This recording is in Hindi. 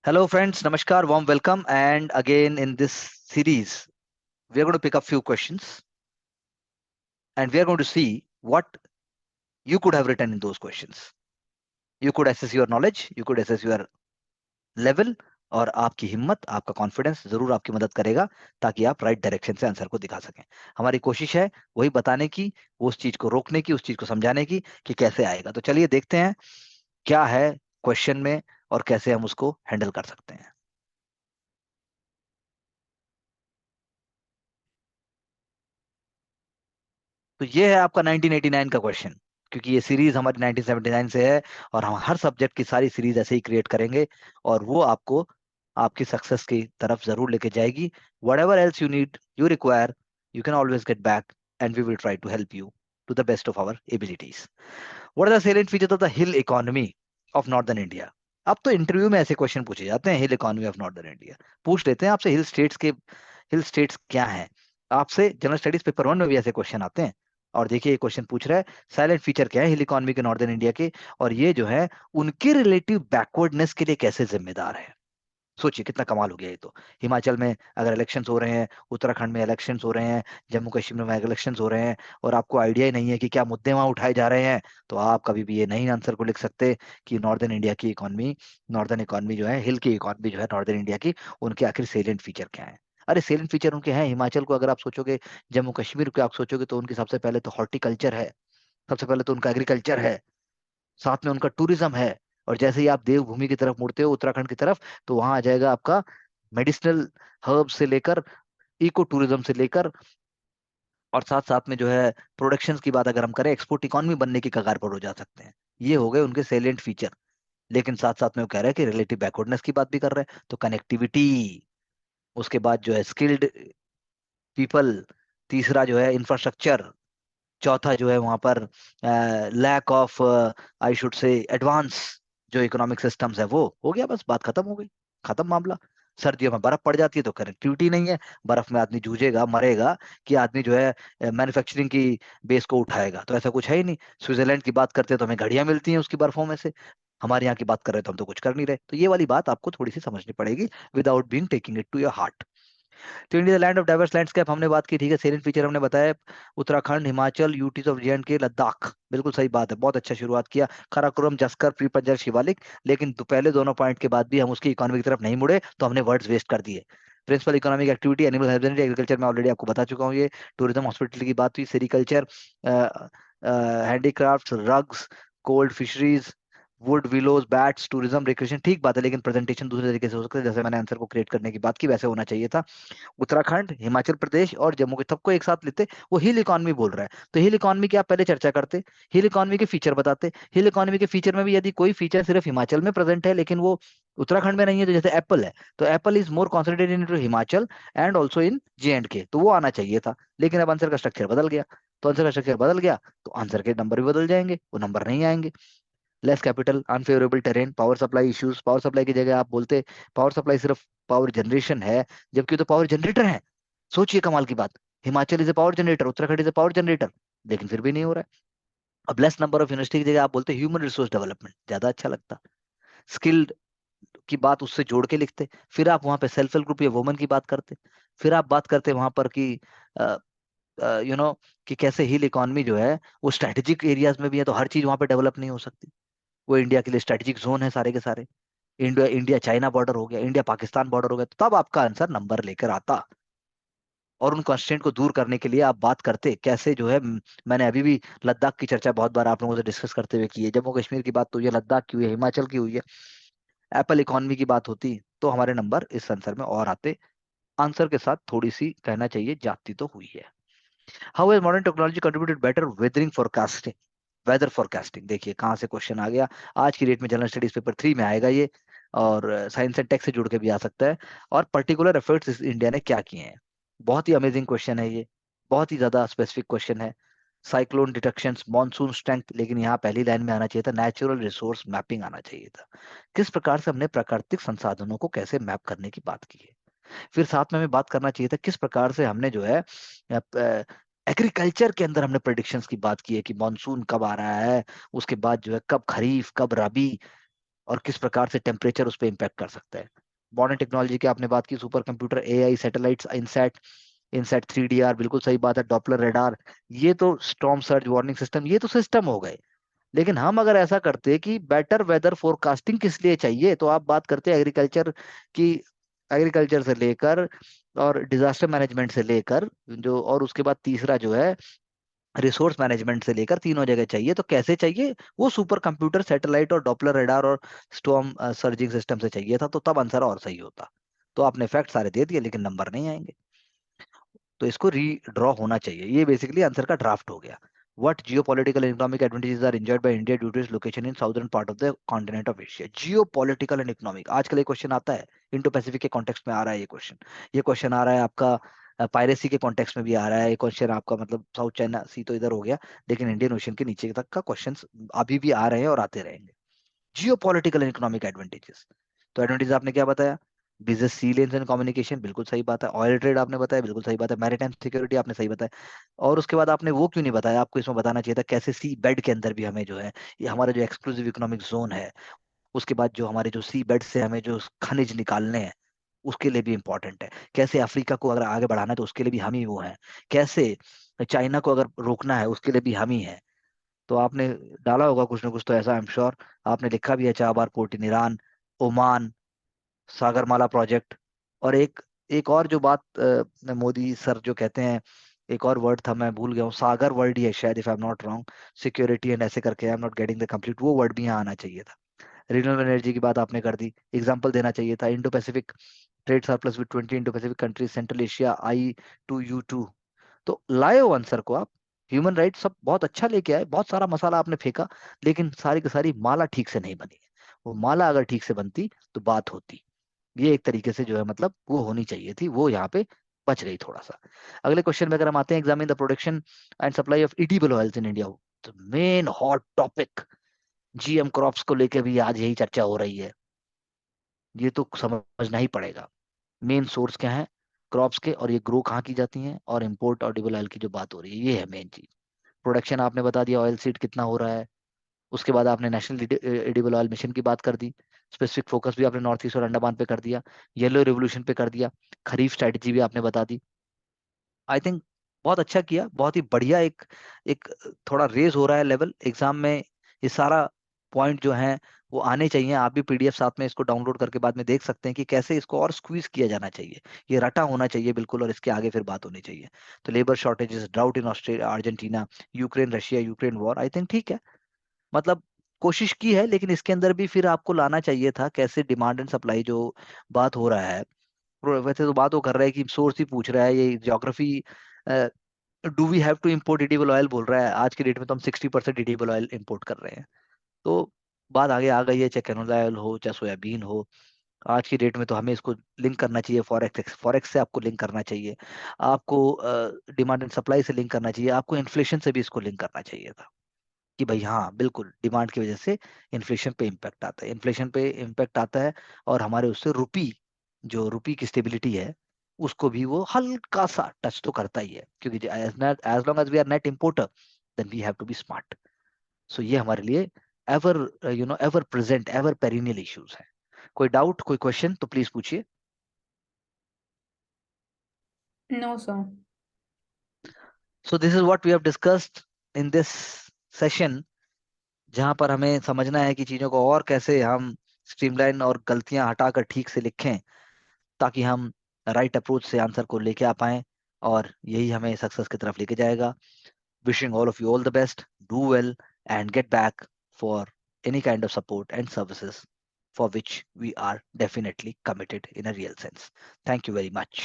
Hello, friends. Namaskar. Warm welcome. And again, in this series, we are going to pick up few questions and we are going to see what you could have written in those questions. You could assess your knowledge, you could assess your level, और आपकी हिम्मत, आपका कॉन्फिडेंस जरूर आपकी मदद करेगा ताकि आप राइट डायरेक्शन से आंसर को दिखा सकें। हमारी कोशिश है वही बताने की, उस चीज को रोकने की, उस चीज को समझाने की कि कैसे आएगा। तो चलिए देखते हैं क्या है क्वेश्चन में और कैसे हम उसको हैंडल कर सकते हैं। तो ये है आपका 1989 का क्वेश्चन, क्योंकि ये सीरीज हमारी 1979 से है और हम हर सब्जेक्ट की सारी सीरीज ऐसे ही क्रिएट करेंगे और वो आपको आपकी सक्सेस की तरफ जरूर लेके जाएगी। Whatever else you need, you require, you can always get back and we will try to help you to the best of our abilities. What are the salient features of the hill economy of northern India? अब तो इंटरव्यू में ऐसे क्वेश्चन पूछे जाते हैं, hill economy of northern India पूछ लेते हैं आपसे। हिल स्टेट्स क्या हैं? आपसे जनरल स्टडीज पेपर वन में भी ऐसे क्वेश्चन आते हैं। और देखिए ये क्वेश्चन पूछ रहा है साइलेंट फीचर क्या है हिल इकोनॉमी के नॉर्दर्न इंडिया के, और ये जो है उनके रिलेटिव बैकवर्डनेस के लिए कैसे जिम्मेदार है। सोचिए कितना कमाल हो गया ये तो। हिमाचल में अगर इलेक्शंस हो रहे हैं, उत्तराखंड में इलेक्शंस हो रहे हैं, जम्मू कश्मीर में इलेक्शंस हो रहे हैं, और आपको आइडिया ही नहीं है कि क्या मुद्दे वहां उठाए जा रहे हैं, तो आप कभी भी ये नहीं आंसर को लिख सकते कि नॉर्दर्न इंडिया की इकोनॉमी, नॉर्दर्न इकोनॉमी जो है, हिल की इकोनॉमी जो है नॉर्दर्न इंडिया की, उनके आखिर सेलिएंट फीचर क्या है। अरे सेलिएंट फीचर उनके हैं। हिमाचल को अगर आप सोचोगे, जम्मू कश्मीर को आप सोचोगे, तो उनकी सबसे पहले तो हॉर्टिकल्चर है, सबसे पहले तो उनका एग्रीकल्चर है, साथ में उनका टूरिज्म है। और जैसे ही आप देवभूमि की तरफ मुड़ते हो, उत्तराखंड की तरफ, तो वहां आ जाएगा आपका मेडिसिनल हर्ब से लेकर, इको टूरिज्म से लेकर, और साथ साथ में जो है प्रोडक्शन की बात अगर हम करें, एक्सपोर्ट इकोनॉमी बनने की कगार पर हो जा सकते हैं। ये हो गए उनके सेलिएंट फीचर। लेकिन साथ साथ में वो कह रहा है कि रिलेटिव बैकवर्डनेस की बात भी कर रहे हैं, तो कनेक्टिविटी, उसके बाद जो है स्किल्ड पीपल, तीसरा जो है इंफ्रास्ट्रक्चर, चौथा जो है वहां पर lack of, I should say, advance जो इकोनॉमिक सिस्टम्स है, वो हो गया। बस बात खत्म हो गई, खत्म मामला। सर्दियों में बर्फ पड़ जाती है तो कनेक्टिविटी नहीं है, बर्फ में आदमी जूझेगा मरेगा कि आदमी जो है मैन्युफैक्चरिंग की बेस को उठाएगा, तो ऐसा कुछ है ही नहीं। स्विट्जरलैंड की बात करते हैं तो हमें घड़ियां मिलती हैं उसकी बर्फों में से, हमारे यहाँ की बात कर रहे हैं तो हम तो कुछ कर नहीं रहे। तो ये वाली बात आपको थोड़ी सी समझनी पड़ेगी without being taking it to your heart. तो India land of diverse landscape हमने बात की, ठीक है। सेलिएंट फीचर हमने बताया, Uttarakhand, Himachal, UTs of J and K, Ladakh. बिल्कुल सही बात है, बहुत अच्छा शुरुआत किया। काराकोरम, जस्कर, प्री पंजाब, शिवालिक। लेकिन पहले दोनों पॉइंट के बाद भी हम उसकी इकोनॉमी की तरफ नहीं मुड़े, तो हमने वर्ड्स वेस्ट कर दिए। Principal economic activity animal husbandry, agriculture में ऑलरेडी आपको बता चुका हूँ ये। टूरिज्म, हॉस्पिटलिटी की बात हुई, sericulture, handicraft, rugs, cold fisheries, would, willows, bats, tourism, recreation. ठीक बात है, लेकिन प्रेजेंटेशन दूसरे तरीके से हो सकता है, जैसे मैंने आंसर को क्रिएट करने की बात की वैसे होना चाहिए था। उत्तराखंड, हिमाचल प्रदेश और जम्मू के सबको एक साथ लेते, वो हिल इकॉनमी बोल रहा है, तो हिल इकॉनमी की आप पहले चर्चा करते, हिल इकॉनमी के फीचर बताते। हिल इकॉनमी के फीचर में भी यदि कोई फीचर सिर्फ हिमाचल में प्रेजेंट है लेकिन वो उत्तराखंड में नहीं है, तो जैसे एप्पल है, तो Apple is more concentrated in Himachal and also in J and के, तो वो आना चाहिए था। लेकिन अब आंसर का स्ट्रक्चर बदल गया, तो आंसर का स्ट्रक्चर बदल गया तो आंसर के नंबर भी बदल जाएंगे, वो नंबर नहीं आएंगे। Less capital, unfavourable terrain, power supply issues. Power supply की जगह आप बोलते पावर सप्लाई सिर्फ पावर जनरेशन है, जबकि तो पावर जनरेटर है। सोचिए कमाल की बात, Himachal is a power generator, Uttarakhand is a power generator, लेकिन फिर भी नहीं हो रहा है। अब लेस नंबर ऑफ यूनिवर्सिटी की जगह आप बोलते ह्यूमन रिसोर्स डेवलपमेंट, ज्यादा अच्छा लगता। स्किल्ड की बात उससे जोड़ के लिखते, फिर आप वहां पे सेल्फ हेल्प ग्रुप या वुमन की बात करते, फिर आप बात करते वहां पर कि यू नो कि कैसे हिल इकोनॉमी जो है वो स्ट्रेटेजिक एरियाज में भी है, तो हर चीज वहां पे डेवलप नहीं हो सकती। वो इंडिया के लिए स्ट्रेटेजिक जोन है सारे के सारे। इंडिया इंडिया चाइना बॉर्डर हो गया, इंडिया पाकिस्तान बॉर्डर हो गया, तो तब आपका आंसर नंबर लेकर आता। और उन कंस्ट्रेंट को दूर करने के लिए आप बात करते कैसे जो है, मैंने अभी भी लद्दाख की चर्चा बहुत बार आप लोगों से डिस्कस करते हुए की है, जम्मू कश्मीर की बात तो ये लद्दाख की हुई है, हिमाचल की हुई है, एप्पल इकोनॉमी की बात होती, तो हमारे नंबर इस आंसर में और आते। आंसर के साथ थोड़ी सी कहना चाहिए जाती तो हुई है। How has modern technology contributed better weathering forecasting? Weather forecasting, देखिए कहाँ से क्वेश्चन आ गया। आज की डेट में जनरल स्टडीज पेपर 3 में आएगा ये, और साइंस एंड टेक से जुड़ के भी आ सकता है। और पर्टिकुलर एफर्ट्स इंडिया ने क्या किए हैं, बहुत ही अमेजिंग क्वेश्चन है ये, बहुत ही ज्यादा स्पेसिफिक क्वेश्चन है। साइक्लोन डिटेक्शन, मॉनसून स्ट्रेंथ, लेकिन यहाँ पहली लाइन में आना चाहिए था नेचुरल रिसोर्स मैपिंग आना चाहिए था। किस प्रकार से हमने प्राकृतिक संसाधनों को कैसे मैप करने की बात की है। फिर साथ में हमें बात करना चाहिए था किस प्रकार से हमने जो है एग्रीकल्चर के अंदर हमने प्रेडिक्शंस की बात की है कि मॉनसून कब आ रहा है, उसके बाद जो है कब खरीफ कब रबी, और किस प्रकार से टेम्परेचर उस पर इम्पैक्ट कर सकता है। मॉडर्न टेक्नोलॉजी की आपने बात की, super computer, AI, satellites, INSAT, INSAT 3 DR, बिल्कुल सही बात है, डॉपलर रेडार, ये तो स्टॉर्म सर्ज वार्निंग सिस्टम, ये तो सिस्टम हो गए। लेकिन हम अगर ऐसा करते कि बेटर वेदर फोरकास्टिंग किस लिए चाहिए, तो आप बात करते हैं एग्रीकल्चर की, एग्रीकल्चर से लेकर और डिजास्टर मैनेजमेंट से लेकर जो, और उसके बाद तीसरा जो है रिसोर्स मैनेजमेंट से लेकर, तीनों जगह चाहिए। तो कैसे चाहिए? वो सुपर कंप्यूटर, सैटेलाइट और डॉपलर रेडार और स्टॉर्म सर्जिंग सिस्टम से चाहिए था, तो तब आंसर और सही होता। तो आपने फैक्ट सारे दे दिए लेकिन नंबर नहीं आएंगे, तो इसको रीड्रॉ होना चाहिए। ये बेसिकली आंसर का ड्राफ्ट हो गया। What geopolitical and economic advantages are enjoyed by India due to its location in southern part of the continent of Asia? Geopolitical and economic, आजकल ये क्वेश्चन आता है, इंडो पैसिफिक के कॉन्टेक्स्ट में आ रहा है ये क्वेश्चन। ये क्वेश्चन आ रहा है आपका पायरेसी के कॉन्टेक्स्ट में भी आ रहा है। ये क्वेश्चन आपका मतलब साउथ चाइना सी तो इधर हो गया, लेकिन इंडियन ओशन के नीचे तक का क्वेश्चन अभी भी आ रहे हैं और आते रहेंगे। Geopolitical and economic advantages, तो एडवांटेज आपने क्या बताया? Business sea lanes and communication, बिल्कुल सही बात है। ऑयल ट्रेड आपने बताया, बिल्कुल सही बात है। मैरीटाइम सिक्योरिटी आपने सही बताया। और उसके बाद आपने वो क्यों नहीं बताया, आपको इसमें बताना चाहिए था कैसे सी बेड के अंदर भी हमें जो है, ये हमारा जो एक्सक्लूसिव इकोनॉमिक जोन है, उसके बाद जो हमारे जो सी बेड से हमें जो खनिज निकालने हैं, उसके लिए भी इंपॉर्टेंट है। कैसे अफ्रीका को अगर आगे बढ़ाना है तो उसके लिए भी हम ही वो हैं। कैसे चाइना को अगर रोकना है उसके लिए भी हम ही हैं। तो आपने डाला होगा कुछ ना कुछ तो ऐसा, आई एम श्योर। आपने लिखा भी है Chabahar port in Iran, Oman, Sagarmala project, और एक एक और जो बात मोदी सर जो कहते हैं, एक और वर्ड था मैं भूल गया हूँ, सागर वर्ड ही है शायद, if I am not wrong, security and ऐसे करके, I am not getting the complete, वो वर्ड भी यहाँ आना चाहिए था। रिन्यूएबल एनर्जी की बात आपने कर दी, एग्जांपल देना चाहिए था। Indo Pacific trade surplus with 20 Indo Pacific countries, central Asia, I2U2। तो लाए हो आंसर को आप। ह्यूमन राइट सब बहुत अच्छा लेके आए, बहुत सारा मसाला आपने फेंका, लेकिन सारी की सारी माला ठीक से नहीं बनी है। वो माला अगर ठीक से बनती तो बात होती। ये एक तरीके से जो है मतलब वो होनी चाहिए थी, वो यहाँ पे बच गई थोड़ा सा। अगले क्वेश्चन में अगर हम आते हैं, examine the production and supply of edible oils in India. तो main hot topic, GM crops को लेके भी आज यही चर्चा हो रही है। ये तो समझना ही पड़ेगा, मेन सोर्स क्या है क्रॉप्स के, और ये ग्रो कहाँ की जाती हैं, और इम्पोर्ट और ऑयल की जो बात हो रही है, ये है मेन चीज। प्रोडक्शन आपने बता दिया, ऑयल सीड कितना हो रहा है। उसके बाद आपने नेशनल एडिबल ऑयल मिशन की बात कर दी। स्पेसिफिक फोकस भी आपने नॉर्थ ईस्ट और अंडमान पे कर दिया। येलो रिवोल्यूशन पे कर दिया। खरीफ स्ट्रेटजी भी आपने बता दी। आई थिंक बहुत अच्छा किया, बहुत ही बढ़िया। एक एक थोड़ा रेज हो रहा है लेवल एग्जाम में। ये सारा पॉइंट जो है वो आने चाहिए। आप भी पीडीएफ साथ में इसको डाउनलोड करके बाद में देख सकते हैं कि कैसे इसको और स्क्वीज किया जाना चाहिए। ये रटा होना चाहिए बिल्कुल, और इसके आगे फिर बात होनी चाहिए। तो labour shortages, drought in Australia, Argentina, Ukraine Russia, Ukraine war, I think ठीक है। मतलब कोशिश की है, लेकिन इसके अंदर भी फिर आपको लाना चाहिए था कैसे डिमांड एंड सप्लाई जो बात हो रहा है। वैसे तो बात वो कर रहा है कि सोर्स ही पूछ रहा है, ये geography, do we have to import edible oil बोल रहा है। आज की डेट में तो हम 60% एडिबल ऑयल इम्पोर्ट कर रहे हैं। तो बात आगे आ गई है, चाहे कैनोला ऑयल हो चाहे सोयाबीन हो। आज की डेट में तो हमें इसको लिंक करना चाहिए फॉरेक्स, फॉरेक्स से आपको लिंक करना चाहिए, आपको डिमांड एंड सप्लाई से लिंक करना चाहिए, आपको इन्फ्लेशन से भी इसको लिंक करना चाहिए था कि भाई हाँ बिल्कुल डिमांड की वजह से इन्फ्लेशन पे इम्पैक्ट आता है, इन्फ्लेशन पे इम्पैक्ट आता है। और हमारे उससे रुपी, जो रुपी की स्टेबिलिटी है, उसको भी वो हल्का सा टच तो करता ही है, क्योंकि as long as we are net importer then we have to be smart. So ये हमारे लिए ever ever present, ever perennial issues है। कोई डाउट, कोई क्वेश्चन तो प्लीज पूछिए। No, sir. So this is what we have discussed in this session, जहां पर हमें समझना है कि चीजों को और कैसे हम स्ट्रीमलाइन और गलतियां हटाकर ठीक से लिखें, ताकि हम राइट अप्रोच से आंसर को लेके आ पाएं, और यही हमें सक्सेस की तरफ लेके जाएगा। Wishing all of you all the best, do well and get back for any kind of support and services for which we are definitely committed in a real sense. Thank you very much.